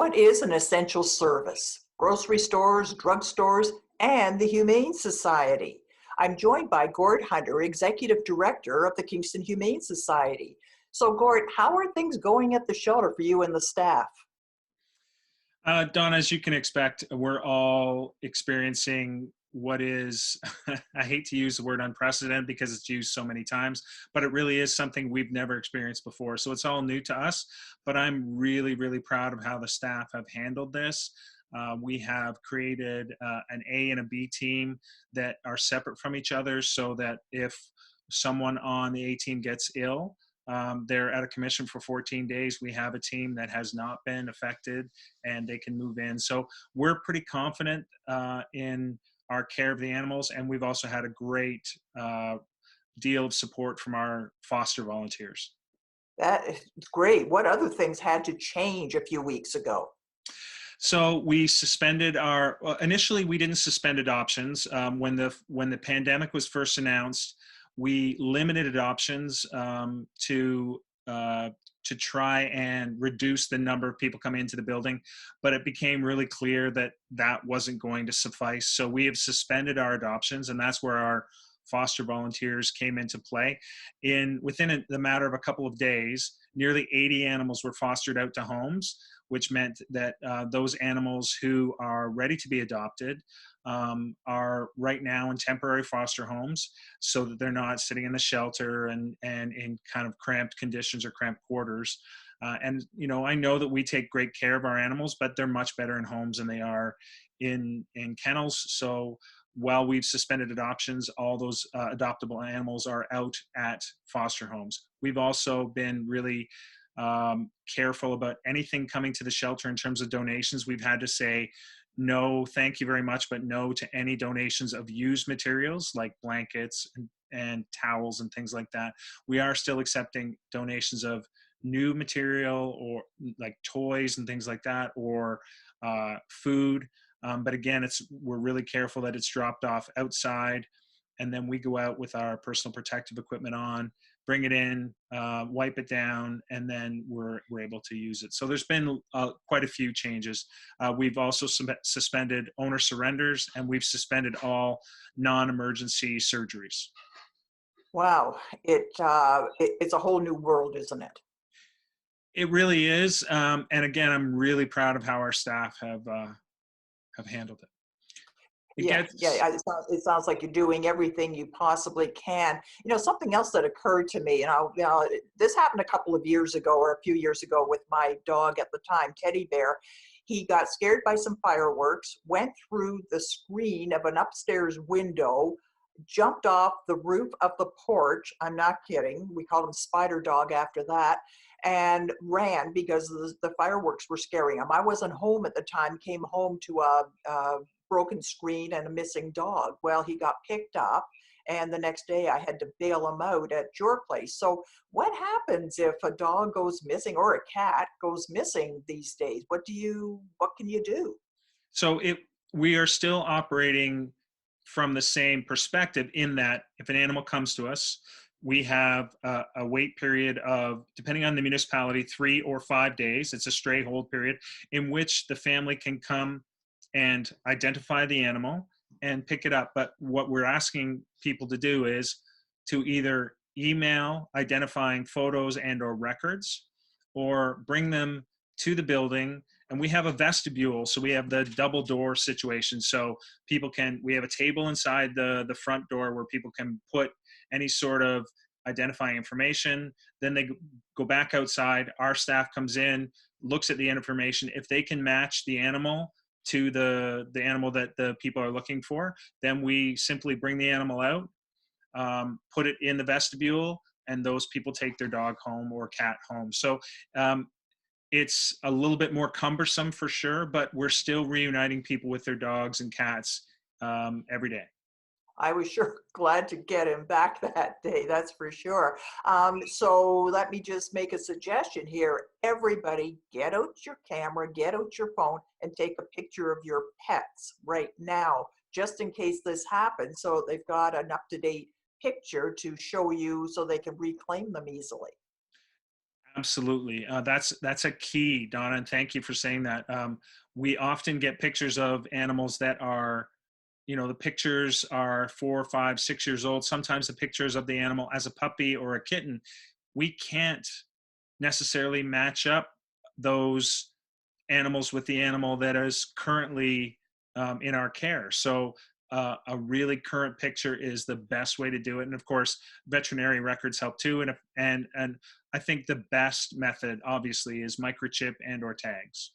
What is an essential service? Grocery stores, drugstores, and the Humane Society. I'm joined by Gord Hunter, Executive Director of the Kingston Humane Society. So, Gord, how are things going at the shelter for you and the staff? Don, as you can expect, we're all experiencing what is, I hate to use the word unprecedented because it's used so many times, but it really is something we've never experienced before. So it's all new to us, but I'm really, really proud of how the staff have handled this. We have created an A and a B team that are separate from each other so that if someone on the A team gets ill, they're at a commission for 14 days. We have a team that has not been affected and they can move in. So we're pretty confident in our care of the animals. And we've also had a great deal of support from our foster volunteers. That is great. What other things had to change a few weeks ago? So we suspended our, well, initially we didn't suspend adoptions. When the pandemic was first announced, we limited adoptions to try and reduce the number of people coming into the building, but it became really clear that that wasn't going to suffice. So we have suspended our adoptions, and that's where our foster volunteers came into play. Within the matter of a couple of days, nearly 80 animals were fostered out to homes, which meant that those animals who are ready to be adopted are right now in temporary foster homes so that they're not sitting in the shelter and in kind of cramped conditions or cramped quarters. And, you know, I know that we take great care of our animals, but they're much better in homes than they are in kennels. So while we've suspended adoptions, all those adoptable animals are out at foster homes. We've also been really careful about anything coming to the shelter in terms of donations. We've had to say, no, thank you very much, but no to any donations of used materials like blankets and towels and things like that. We are still accepting donations of new material or like toys and things like that, or food. But again, we're really careful that it's dropped off outside, and then we go out with our personal protective equipment on, bring it in, wipe it down, and then we're able to use it. So there's been quite a few changes. We've also suspended owner surrenders, and we've suspended all non-emergency surgeries. Wow, it's a whole new world, isn't it? It really is. And again, I'm really proud of how our staff have handled it. It Yeah, yeah, gets it sounds like you're doing everything you possibly can. You know, something else that occurred to me, this happened a couple of years ago or a few years ago with my dog at the time, Teddy Bear. He got scared by some fireworks, went through the screen of an upstairs window, jumped off the roof of the porch. I'm not kidding. We called him Spider Dog after that, and ran because the fireworks were scaring him. I wasn't home at the time, came home to a broken screen and a missing dog. Well, he got picked up, and the next day I had to bail him out at your place. So what happens if a dog goes missing or a cat goes missing these days? What can you do? so it we are still operating from the same perspective in that if an animal comes to us, we have a wait period of, depending on the municipality, 3 or 5 days. It's a stray hold period in which the family can come and identify the animal and pick it up. But what we're asking people to do is to either email identifying photos and or records, or bring them to the building. And we have a vestibule, so we have the double door situation. So we have a table inside the front door where people can put any sort of identifying information. Then they go back outside. Our staff comes in, looks at the information. If they can match the animal to the animal that the people are looking for, then we simply bring the animal out, put it in the vestibule, and those people take their dog home or cat home. So it's a little bit more cumbersome for sure, but we're still reuniting people with their dogs and cats every day. I was sure glad to get him back that day, that's for sure. So let me just make a suggestion here. Everybody, get out your camera, get out your phone, and take a picture of your pets right now, just in case this happens. So they've got an up-to-date picture to show you so they can reclaim them easily. Absolutely. That's a key, Donna, and thank you for saying that. We often get pictures of animals that are, the pictures are 4, 5, 6 years old. Sometimes the pictures of the animal as a puppy or a kitten, we can't necessarily match up those animals with the animal that is currently in our care. So a really current picture is the best way to do it. And of course, veterinary records help too. And I think the best method, obviously, is microchip and/or tags.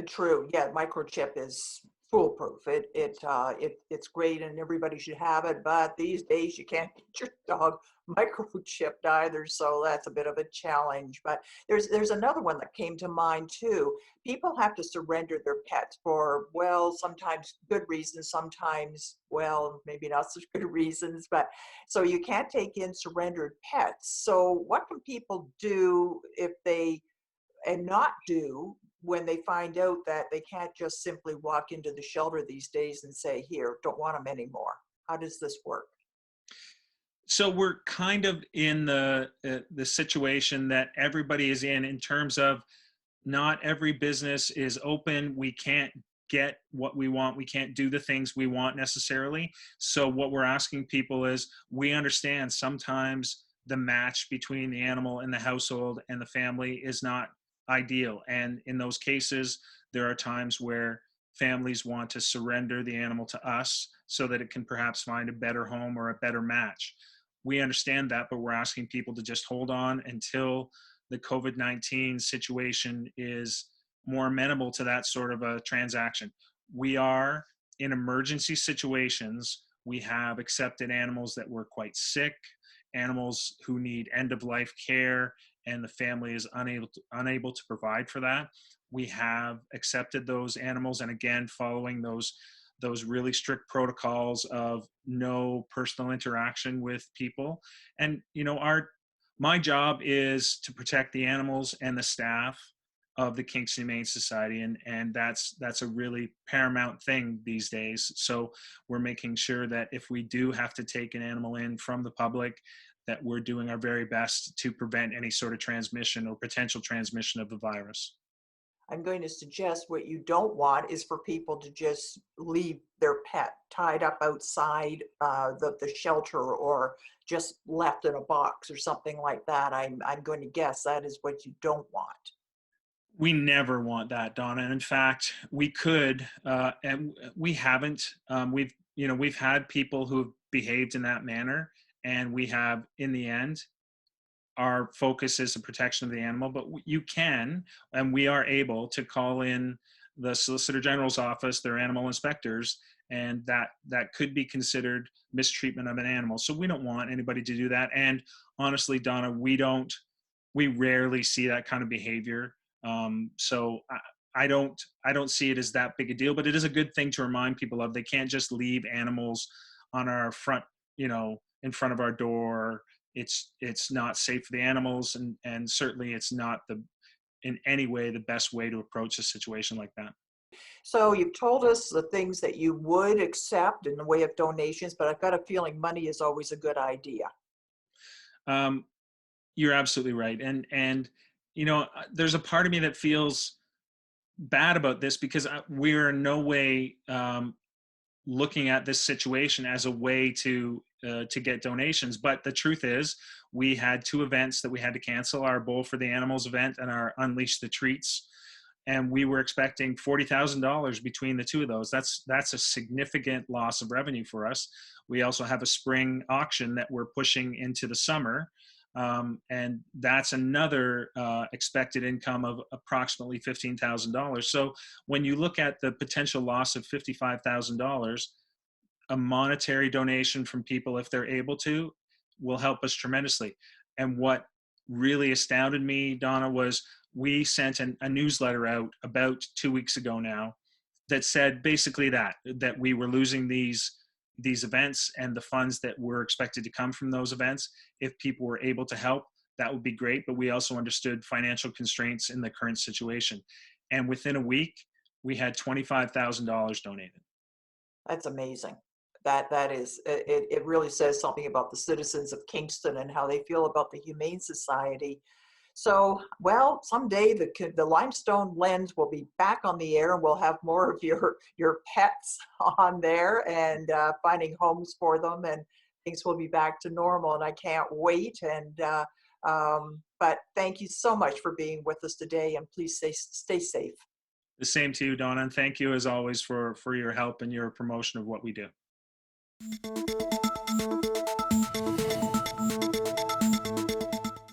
True. Yeah, microchip is foolproof. It's great, and everybody should have it. But these days, you can't get your dog microchipped either, so that's a bit of a challenge. But there's another one that came to mind too. People have to surrender their pets for, well, sometimes good reasons, sometimes, well, maybe not such good reasons. But so you can't take in surrendered pets. So what can people do if they and not do when they find out that they can't just simply walk into the shelter these days and say, here, don't want them anymore? How does this work? So we're kind of in the situation that everybody is in terms of not every business is open. We can't get what we want. We can't do the things we want necessarily. So what we're asking people is, we understand sometimes the match between the animal and the household and the family is not ideal. And in those cases, there are times where families want to surrender the animal to us so that it can perhaps find a better home or a better match. We understand that, but we're asking people to just hold on until the COVID-19 situation is more amenable to that sort of a transaction. We are in emergency situations. We have accepted animals that were quite sick, animals who need end of life care, and the family is unable to provide for that. We have accepted those animals, and again, following those really strict protocols of no personal interaction with people. And our my job is to protect the animals and the staff of the Kingston Humane Society, and that's a really paramount thing these days. So we're making sure that if we do have to take an animal in from the public, that we're doing our very best to prevent any sort of transmission or potential transmission of the virus. I'm going to suggest what you don't want is for people to just leave their pet tied up outside the shelter or just left in a box or something like that. I'm going to guess that is what you don't want. We never want that, Donna. And in fact, we could, and we haven't. We've had people who have behaved in that manner, and we have, in the end, our focus is the protection of the animal. But you can, and we are able to call in the Solicitor General's office, their animal inspectors, and that could be considered mistreatment of an animal. So we don't want anybody to do that. And honestly, Donna, we rarely see that kind of behavior. So I don't see it as that big a deal, but it is a good thing to remind people of. They can't just leave animals on our front, in front of our door. It's not safe for the animals, and certainly it's not in any way the best way to approach a situation like that. So you've told us the things that you would accept in the way of donations, but I've got a feeling money is always a good idea. Um, you're absolutely right, and there's a part of me that feels bad about this because we're in no way looking at this situation as a way to get donations. But the truth is, we had two events that we had to cancel: our Bowl for the Animals event and our Unleash the Treats. And we were expecting $40,000 between the two of those. That's a significant loss of revenue for us. We also have a spring auction that we're pushing into the summer. And that's another expected income of approximately $15,000. So when you look at the potential loss of $55,000, a monetary donation from people, if they're able to, will help us tremendously. And what really astounded me, Donna, was we sent a newsletter out about 2 weeks ago now that said basically that we were losing these events and the funds that were expected to come from those events. If people were able to help, that would be great. But we also understood financial constraints in the current situation. And within a week, we had $25,000 donated. That's amazing. That is it really says something about the citizens of Kingston and how they feel about the Humane Society. So, well, someday the limestone lens will be back on the air, and we'll have more of your pets on there, and finding homes for them, and things will be back to normal. And I can't wait. And but thank you so much for being with us today, and please stay safe. The same to you, Donna, and thank you as always for your help and your promotion of what we do.